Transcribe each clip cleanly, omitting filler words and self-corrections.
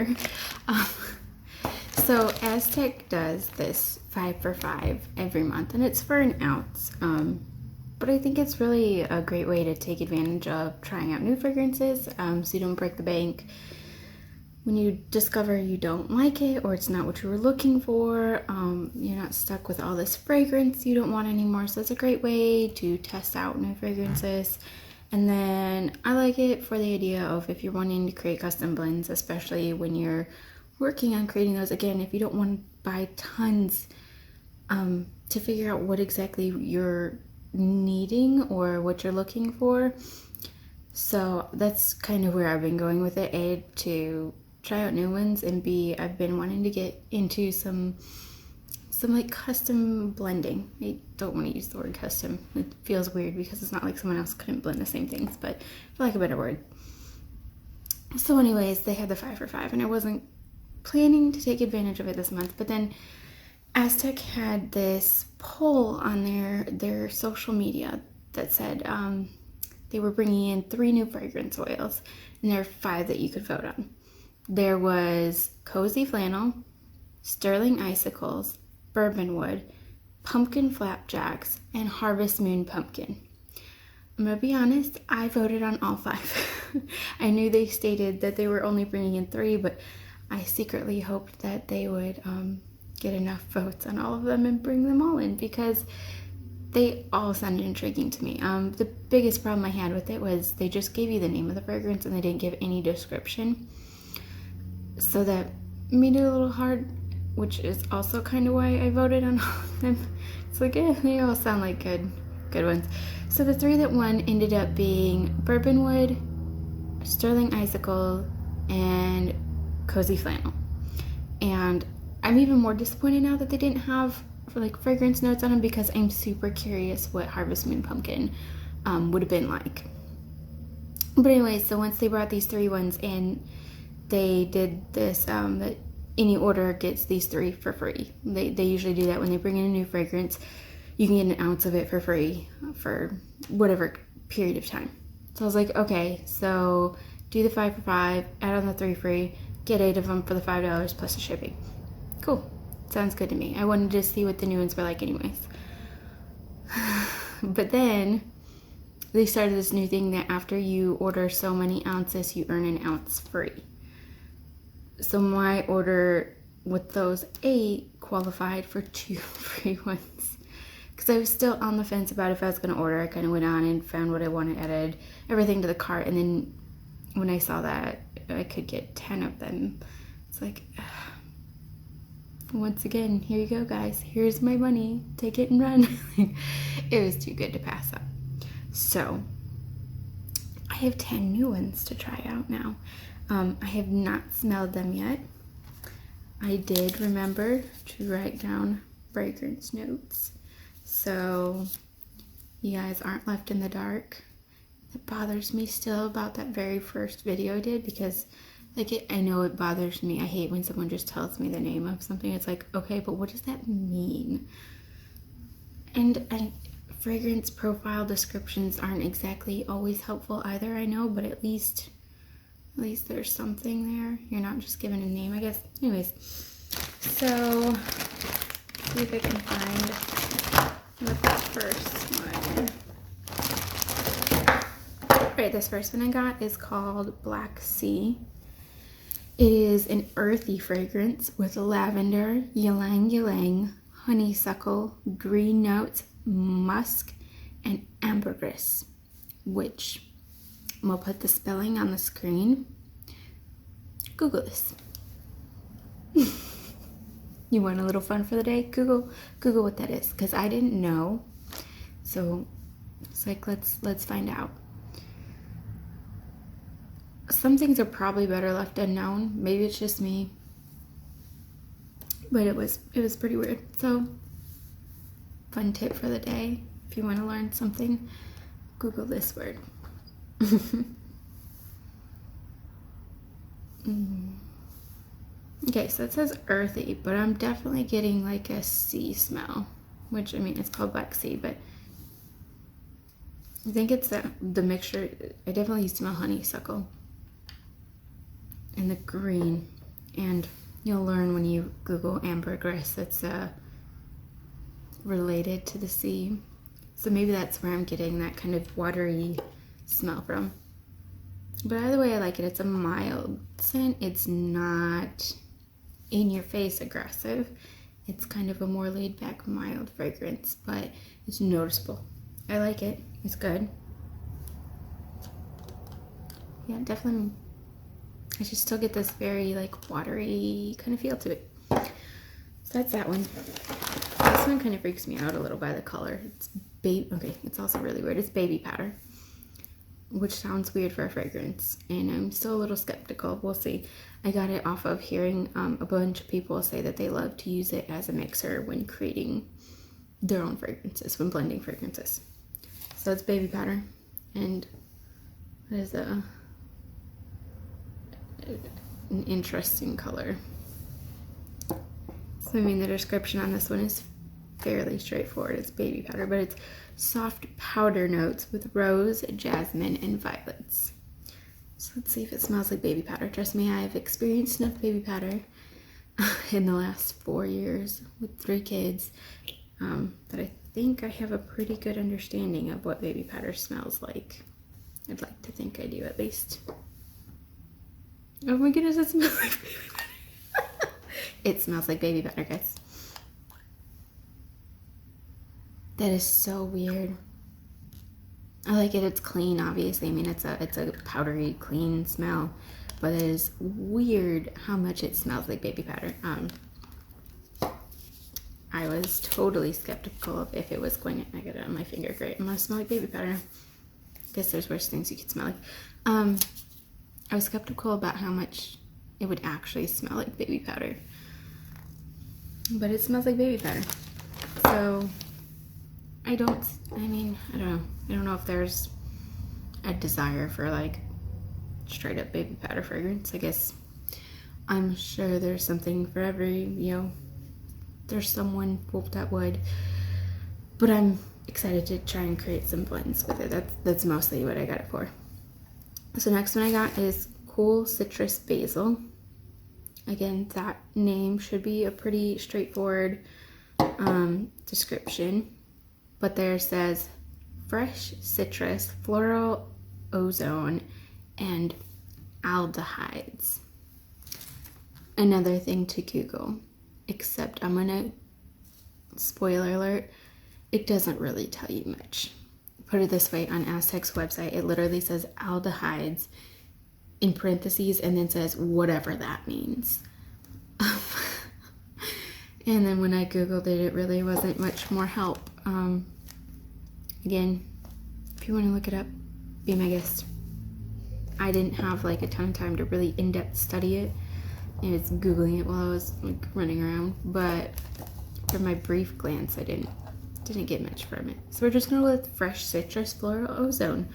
order. So Aztec does this 5 for 5 every month, and it's for an ounce. But I think it's really a great way to take advantage of trying out new fragrances, so you don't break the bank when you discover you don't like it or it's not what you were looking for. You're not stuck with all this fragrance you don't want anymore. So it's a great way to test out new fragrances. And then I like it for the idea of if you're wanting to create custom blends, especially when you're working on creating those. Again, if you don't want to buy tons, to figure out what exactly you're needing or what you're looking for. So that's kind of where I've been going with it. A, to try out new ones, and B, I've been wanting to get into some like custom blending. I don't want to use the word custom. It feels weird because it's not like someone else couldn't blend the same things, but for lack of a better word. So anyways, they had the 5 for 5, and I wasn't planning to take advantage of it this month, but then Aztec had this poll on their social media that said they were bringing in 3 new fragrance oils, and there are 5 that you could vote on. There was Cozy Flannel, Sterling Icicles, Bourbon Wood, Pumpkin Flapjacks, and Harvest Moon Pumpkin. I'm gonna be honest, I voted on all 5. I knew they stated that they were only bringing in 3, but I secretly hoped that they would get enough votes on all of them and bring them all in, because they all sounded intriguing to me. The biggest problem I had with it was they just gave you the name of the fragrance and they didn't give any description. So that made it a little hard, which is also kind of why I voted on all of them. It's like, they all sound like good ones. So the 3 that won ended up being Bourbon Wood, Sterling Icicle, and Cozy Flannel. And I'm even more disappointed now that they didn't have fragrance notes on them, because I'm super curious what Harvest Moon Pumpkin would have been like. But anyway, so once they brought these 3 ones in, they did this that any order gets these 3 for free. They usually do that when they bring in a new fragrance. You can get an ounce of it for free for whatever period of time. So I was like, okay, so do the 5 for 5, add on the 3 free, get 8 of them for the $5 plus the shipping. Cool. Sounds good to me. I wanted to see what the new ones were like anyways. But then they started this new thing that after you order so many ounces, you earn an ounce free. So my order with those 8 qualified for 2 free ones. Because I was still on the fence about if I was going to order. I kind of went on and found what I wanted, added everything to the cart, and then when I saw that I could get 10 of them, it's like, once again, here you go, guys. Here's my money. Take it and run. It was too good to pass up. So I have 10 new ones to try out now. I have not smelled them yet. I did remember to write down fragrance notes, so you guys aren't left in the dark. It bothers me still about that very first video I did, because I know it bothers me. I hate when someone just tells me the name of something. It's like, okay, but what does that mean? And fragrance profile descriptions aren't exactly always helpful either, I know, but at least there's something there. You're not just given a name, I guess. Anyways, so see if I can find what that first one. Alright, this first one I got is called Black Sea. It is an earthy fragrance with lavender, ylang ylang, honeysuckle, green notes, musk, and ambergris, which we'll put the spelling on the screen. Google this. You want a little fun for the day? Google what that is, because I didn't know. So it's like, let's find out. Some things are probably better left unknown. Maybe it's just me, but it was pretty weird. So, fun tip for the day: if you want to learn something, Google this word. Okay, so it says earthy, but I'm definitely getting like a sea smell, which, I mean, it's called Black Sea, but I think it's the mixture. I definitely smell honeysuckle and the green. And you'll learn when you Google ambergris, it's related to the sea. So maybe that's where I'm getting that kind of watery smell from. But either way, I like it. It's a mild scent. It's not in your face aggressive. It's kind of a more laid back, mild fragrance, but it's noticeable. I like it. It's good. Yeah, definitely. I just still get this very like watery kind of feel to it. So that's that one. This one kind of freaks me out a little by the color. It's okay, it's also really weird. It's baby powder, which sounds weird for a fragrance, and I'm still a little skeptical. We'll see. I got it off of hearing a bunch of people say that they love to use it as a mixer when creating their own fragrances, when blending fragrances. So it's baby powder, and it is an interesting color. So I mean, the description on this one is fairly straightforward. It's baby powder, but it's soft powder notes with rose, jasmine, and violets. So let's see if it smells like baby powder. Trust me, I've experienced enough baby powder in the last 4 years with 3 kids that I think I have a pretty good understanding of what baby powder smells like. I'd like to think I do, at least. Oh my goodness, it smells like baby powder. It smells like baby powder, guys. That is so weird. I like it. It's clean, obviously. I mean, it's a powdery, clean smell, but it is weird how much it smells like baby powder. I was totally skeptical of if it was going to, I got it on my finger, great, it must smell like baby powder. I guess there's worse things you could smell like. I was skeptical about how much it would actually smell like baby powder, but it smells like baby powder. So I don't know. I don't know if there's a desire for like straight up baby powder fragrance. I guess I'm sure there's something for every, there's someone that would, but I'm excited to try and create some blends with it. That's mostly what I got it for. So next one I got is Cool Citrus Basil. Again, that name should be a pretty straightforward description, but there says fresh citrus, floral ozone, and aldehydes. Another thing to Google, except I'm gonna, spoiler alert, it doesn't really tell you much. Put it this way, on Aztec's website, it literally says aldehydes in parentheses and then says whatever that means. And then when I Googled it, it really wasn't much more help. Again, if you want to look it up, be my guest. I didn't have like a ton of time to really in-depth study it. And it's Googling it while I was like running around, but from my brief glance, I didn't get much from it. So we're just gonna go with fresh citrus, floral ozone,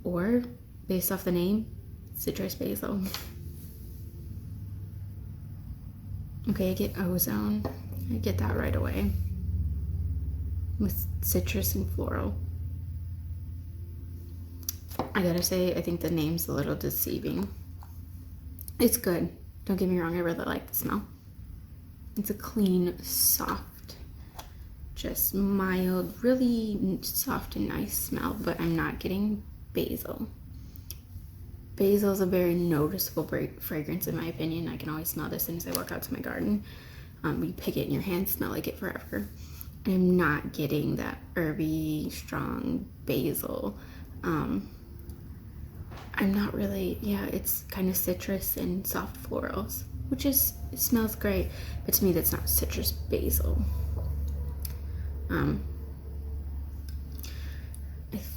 or based off the name, citrus basil. Okay, I get ozone. I get that right away with citrus and floral. I gotta say, I think the name's a little deceiving. It's good. Don't get me wrong, I really like the smell. It's a clean, soft, just mild, really soft and nice smell, but I'm not getting basil. Basil is a very noticeable fragrance in my opinion. I can always smell this as soon as I walk out to my garden. You pick it in your hand, smell like it forever. I'm not getting that herby, strong basil. I'm not really, it's kind of citrus and soft florals, which is, it smells great, but to me that's not citrus basil. I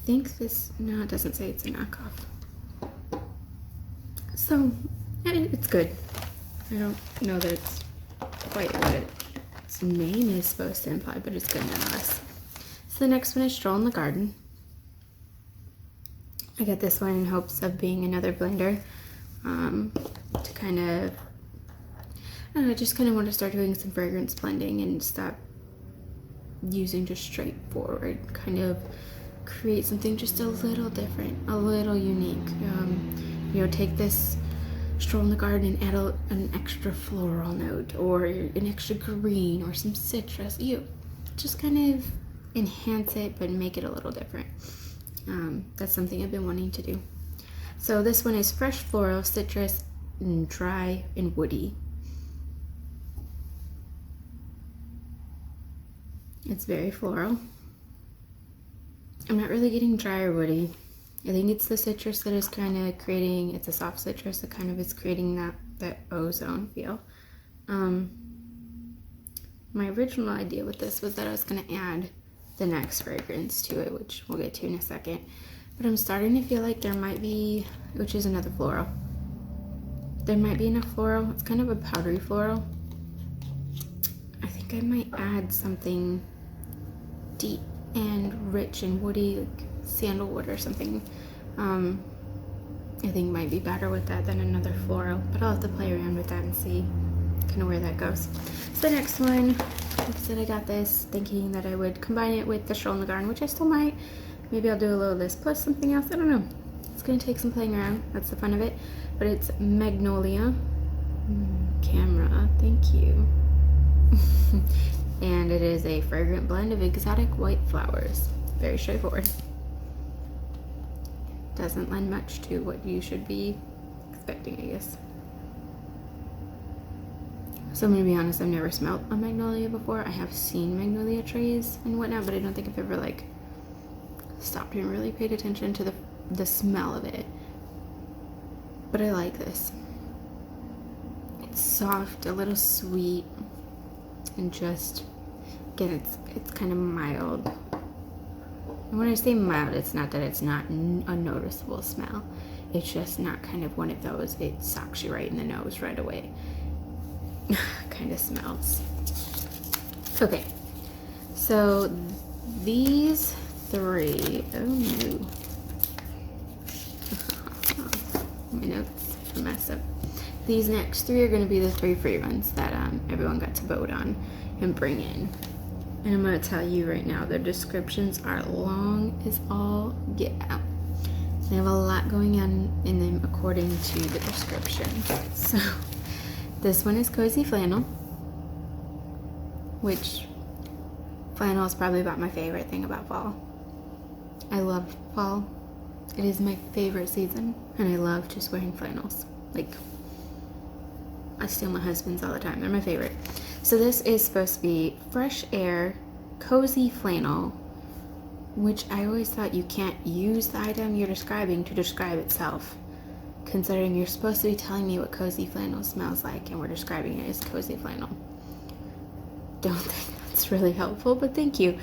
think this, no, it doesn't say it's a knockoff. So, it's good. I don't know that it's quite what its name is supposed to imply, but it's good nonetheless. So the next one is Stroll in the Garden. I got this one in hopes of being another blender to kind of, I don't know, I just kind of want to start doing some fragrance blending and stop using just straightforward, kind of create something just a little different, a little unique. Take this stroll in the garden and add an extra floral note or an extra green or some citrus. You just kind of enhance it but make it a little different. That's something I've been wanting to do. So this one is fresh floral, citrus, and dry and woody. It's very floral. I'm not really getting dry or woody. I think it's the citrus that is kind of creating, it's a soft citrus that kind of is creating that ozone feel. My original idea with this was that I was going to add the next fragrance to it, which we'll get to in a second. But I'm starting to feel like there might be, which is another floral. There might be enough floral. It's kind of a powdery floral. I think I might add something deep and rich and woody, like sandalwood or something. I think might be better with that than another floral, but I'll have to play around with that and see kind of where that goes. So the next one, like I said, I got this thinking that I would combine it with the Stroll in the Garden, which I still might. Maybe I'll do a little of this plus something else. I don't know. It's gonna take some playing around. That's the fun of it. But it's Magnolia. Camera, thank you. And it is a fragrant blend of exotic white flowers. Very straightforward. Doesn't lend much to what you should be expecting, I guess. So I'm gonna be honest, I've never smelled a magnolia before. I have seen magnolia trees and whatnot, but I don't think I've ever like stopped and really paid attention to the smell of it. But I like this. It's soft, a little sweet, and just, again, it's kind of mild. And when I say mild, it's not that it's not a noticeable smell. It's just not kind of one of those, it socks you right in the nose right away kind of smells. Okay, so these three, oh no. My notes are messed up. These next three are going to be the 3 free ones that everyone got to vote on and bring in. And I'm going to tell you right now, their descriptions are long as all get out. They have a lot going on in them according to the description. So this one is Cozy Flannel, which flannel is probably about my favorite thing about fall. I love fall. It is my favorite season, and I love just wearing flannels. Like, I steal my husband's all the time. They're my favorite. So this is supposed to be fresh air, cozy flannel, which I always thought you can't use the item you're describing to describe itself, considering you're supposed to be telling me what cozy flannel smells like, and we're describing it as cozy flannel. Don't think that's really helpful, but thank you.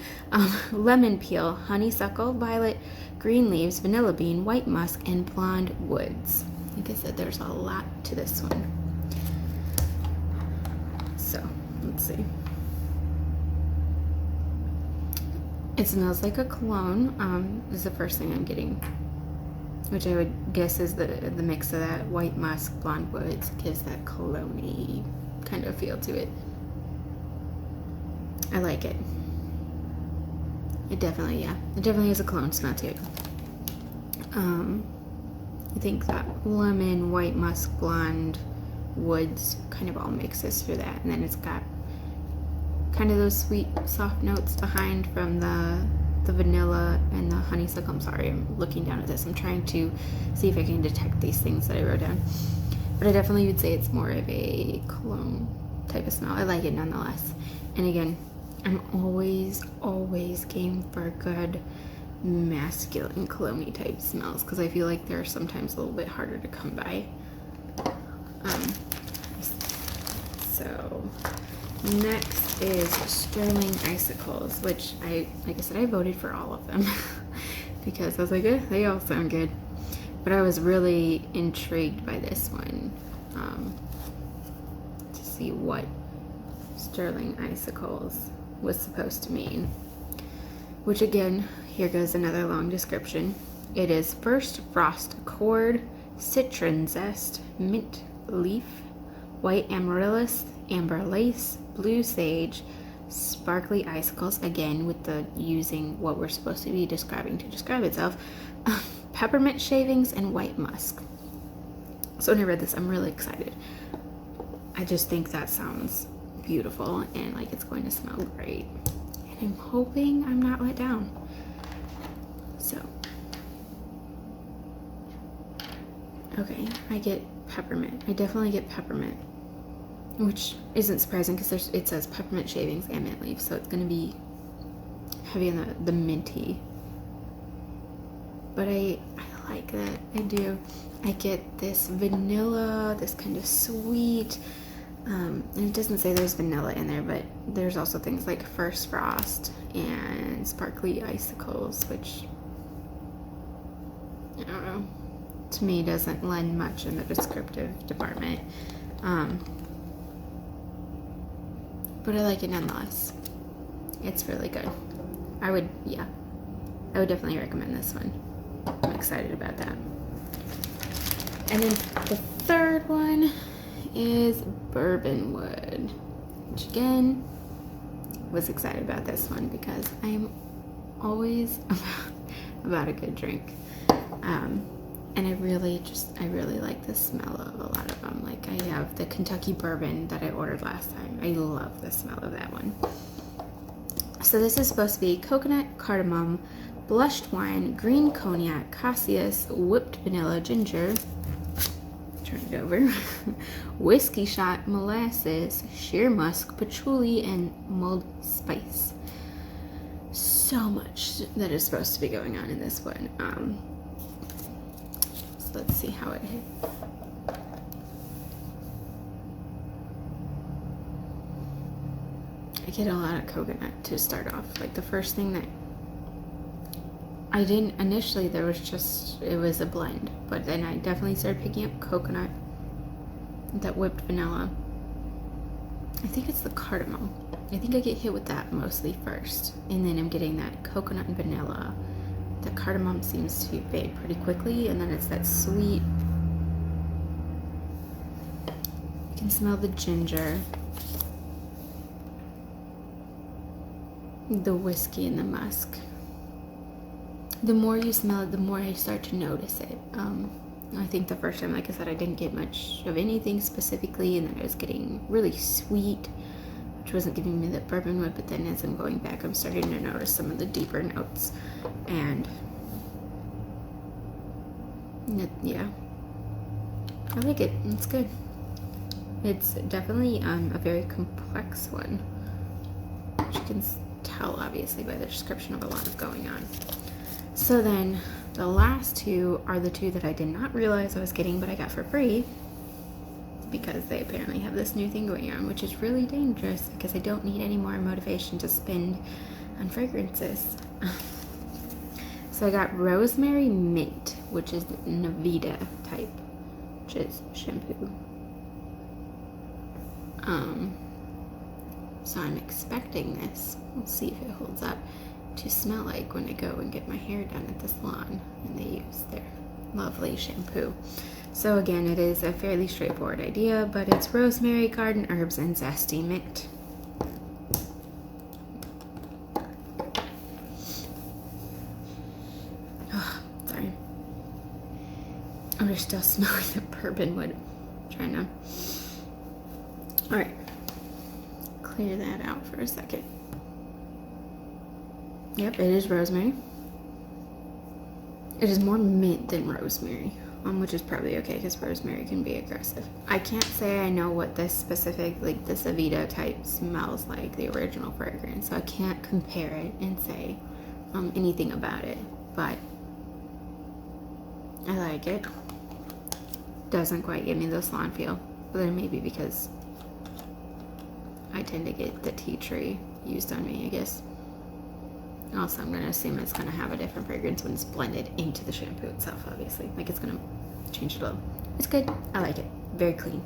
Lemon peel, honeysuckle, violet, green leaves, vanilla bean, white musk, and blonde woods. Like I said, there's a lot to this one. So, let's see. It smells like a cologne. This is the first thing I'm getting, which I would guess is the mix of that white musk, blonde woods gives that cologne-y kind of feel to it. I like it. It definitely has a cologne smell to it. I think that lemon, white musk, blonde woods kind of all mixes through that, and then it's got kind of those sweet, soft notes behind from the vanilla and the honeysuckle. I'm sorry, I'm looking down at this. I'm trying to see if I can detect these things that I wrote down. But I definitely would say it's more of a cologne type of smell. I like it nonetheless. And again, I'm always game for a good masculine cologne type smells, because I feel like they're sometimes a little bit harder to come by. So next is Sterling Icicles, which like I said, I voted for all of them because I was like, they all sound good. But I was really intrigued by this one to see what Sterling Icicles was supposed to mean. Which again, here goes another long description. It is first frost accord, citron zest, mint leaf, white amaryllis, amber lace, blue sage, sparkly icicles, again with the using what we're supposed to be describing to describe itself, peppermint shavings, and white musk. So when I read this, I'm really excited. I just think that sounds beautiful and like it's going to smell great. And I'm hoping I'm not let down. So, okay, I get peppermint. I definitely get peppermint, which isn't surprising because it says peppermint shavings and mint leaves, so it's going to be heavy in the minty. But I like that. I do. I get this vanilla, this kind of sweet, and it doesn't say there's vanilla in there, but there's also things like first frost and sparkly icicles, which, I don't know, to me doesn't lend much in the descriptive department. But I like it nonetheless. It's really good. I would definitely recommend this one. I'm excited about that. And then the third one is Bourbon Wood, which again, was excited about this one because I am always about a good drink. And I really like the smell of a lot of them. Like I have the Kentucky Bourbon that I ordered last time. I love the smell of that one. So this is supposed to be coconut, cardamom, blushed wine, green cognac, cassis, whipped vanilla, ginger, turn it over, whiskey shot, molasses, sheer musk, patchouli, and mulled spice. So much that is supposed to be going on in this one. So let's see how it hit. I get a lot of coconut to start off. Like the first thing that I didn't initially, it was a blend, but then I definitely started picking up coconut, that whipped vanilla. I think it's the cardamom. I think I get hit with that mostly first, and then I'm getting that coconut and vanilla. The cardamom seems to fade pretty quickly, and then it's that sweet. You can smell the ginger, the whiskey, and the musk. The more you smell it, the more I start to notice it. I think the first time, like I said, I didn't get much of anything specifically, and then I was getting really sweet, which wasn't giving me the bourbon wood, but then as I'm going back, I'm starting to notice some of the deeper notes. And yeah, I like it. It's good. It's definitely a very complex one, which you can tell obviously by the description of a lot of going on. So then the last two are the two that I did not realize I was getting, but I got for free because they apparently have this new thing going on, which is really dangerous because I don't need any more motivation to spend on fragrances. So I got Rosemary Mint, which is Navita type, which is shampoo. So I'm expecting this. We'll see if it holds up. To smell like when I go and get my hair done at the salon and they use their lovely shampoo. So again, it is a fairly straightforward idea, but it's rosemary, garden herbs, and zesty mint. Oh, sorry. I'm just still smelling the bourbon wood. I'm trying to. All right, clear that out for a second. Yep, it is rosemary. It is more mint than rosemary, which is probably okay because rosemary can be aggressive. I can't say I know what this specific, like this Avita type smells like, the original fragrance, so I can't compare it and say anything about it, but I like it. Doesn't quite give me the salon feel, but then maybe because I tend to get the tea tree used on me, I guess. Also, I'm going to assume it's going to have a different fragrance when it's blended into the shampoo itself, obviously. Like, it's going to change it a little. It's good. I like it. Very clean.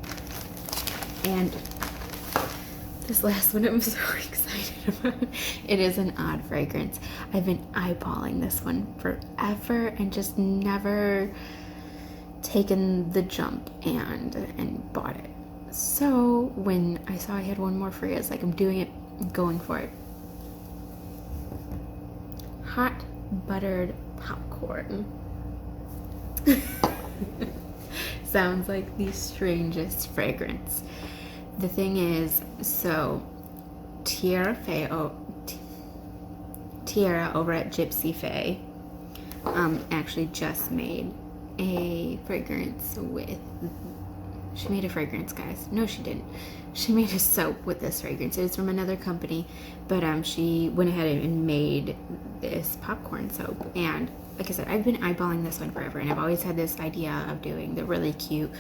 And this last one I'm so excited about. It is an odd fragrance. I've been eyeballing this one forever and just never taken the jump and bought it. So, when I saw I had one more free, I was like, I'm doing it. I'm going for it. Hot buttered popcorn. sounds like the strangest fragrance. The thing is, so Tiara over at GypsyFae actually just made a fragrance with, she made a fragrance, guys. No, she didn't. She made a soap with this fragrance. It was from another company, but she went ahead and made this popcorn soap. And like I said, I've been eyeballing this one forever, and I've always had this idea of doing the really cute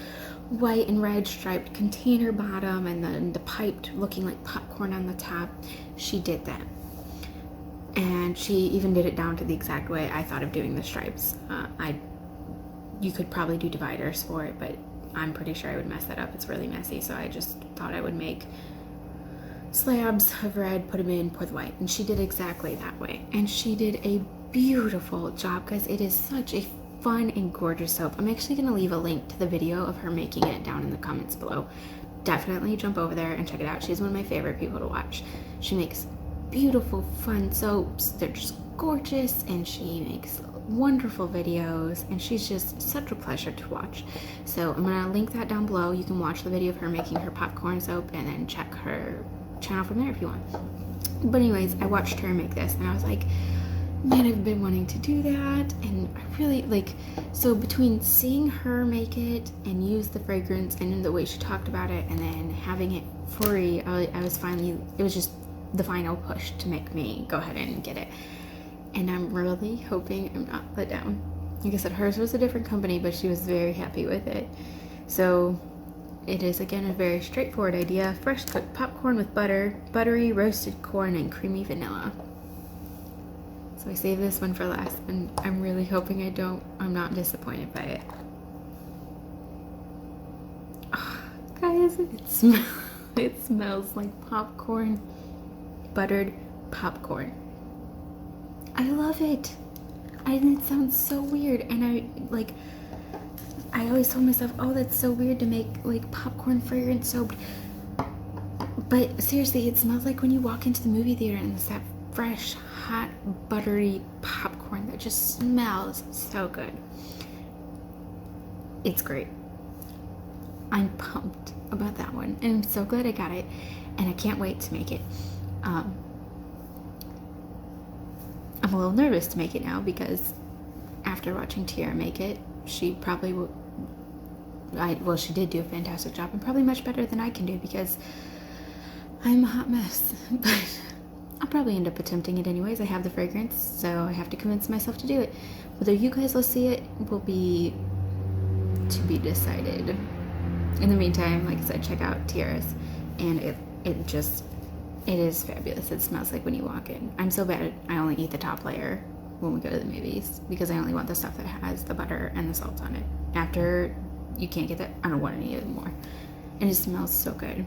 white and red striped container bottom and then the piped looking like popcorn on the top. She did that. And she even did it down to the exact way I thought of doing the stripes. You could probably do dividers for it, but I'm pretty sure I would mess that up. It's really messy, so I just thought I would make slabs of red, put them in, pour the white, and she did exactly that way. And she did a beautiful job, guys. It is such a fun and gorgeous soap. I'm actually going to leave a link to the video of her making it down in the comments below. Definitely jump over there and check it out. She's one of my favorite people to watch. She makes beautiful, fun soaps. They're just gorgeous, and she makes wonderful videos, and she's just such a pleasure to watch. So I'm gonna link that down below. You can watch the video of her making her popcorn soap and then check her channel from there if you want. But anyways, I watched her make this and I was like, man, I've been wanting to do that. And I really like, so between seeing her make it and use the fragrance and the way she talked about it and then having it free, I was finally, it was just the final push to make me go ahead and get it. And I'm really hoping I'm not let down. Like I said, hers was a different company, but she was very happy with it. So it is, again, a very straightforward idea. Fresh cooked popcorn with butter, buttery roasted corn, and creamy vanilla. So I saved this one for last, and I'm really hoping I'm not disappointed by it. Oh, guys, it smells like popcorn. Buttered popcorn. I love it. And it sounds so weird, and I always told myself, oh, that's so weird to make like popcorn fragrance soap, but seriously, it smells like when you walk into the movie theater and it's that fresh, hot, buttery popcorn that just smells so good. It's great. I'm pumped about that one, and I'm so glad I got it, and I can't wait to make it. I'm a little nervous to make it now because after watching Tiara make it, she probably will, well, she did do a fantastic job, and probably much better than I can do because I'm a hot mess. But I'll probably end up attempting it anyways. I have the fragrance, so I have to convince myself to do it. Whether you guys will see it will be to be decided. In the meantime, like I said, check out Tiara's, and it is fabulous. It smells like when you walk in. I'm so bad I only eat the top layer when we go to the movies because I only want the stuff that has the butter and the salt on it. After you can't get that, I don't want any of it more. And it smells so good.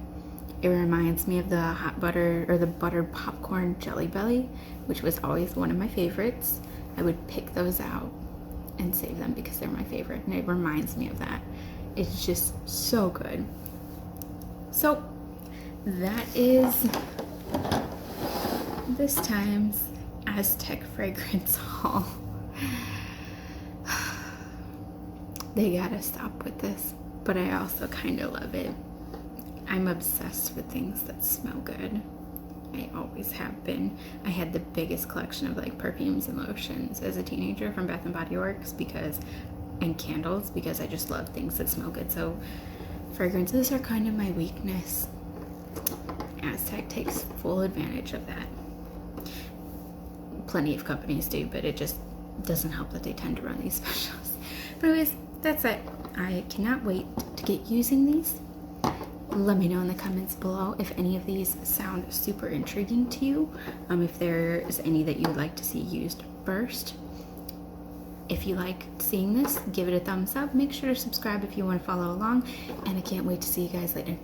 It reminds me of the hot butter or the buttered popcorn Jelly Belly, which was always one of my favorites. I would pick those out and save them because they're my favorite, and it reminds me of that. It's just so good. So that is this time's Aztec fragrance haul. They gotta stop with this, but I also kind of love it. I'm obsessed with things that smell good. I always have been. I had the biggest collection of like perfumes and lotions as a teenager from Bath and Body Works and candles because I just love things that smell good. So fragrances are kind of my weakness. Aztec takes full advantage of that. Plenty of companies do, but it just doesn't help that they tend to run these specials. But anyways, that's it. I cannot wait to get using these. Let me know in the comments below if any of these sound super intriguing to you. If there is any that you would like to see used first. If you like seeing this, give it a thumbs up. Make sure to subscribe if you want to follow along. And I can't wait to see you guys later.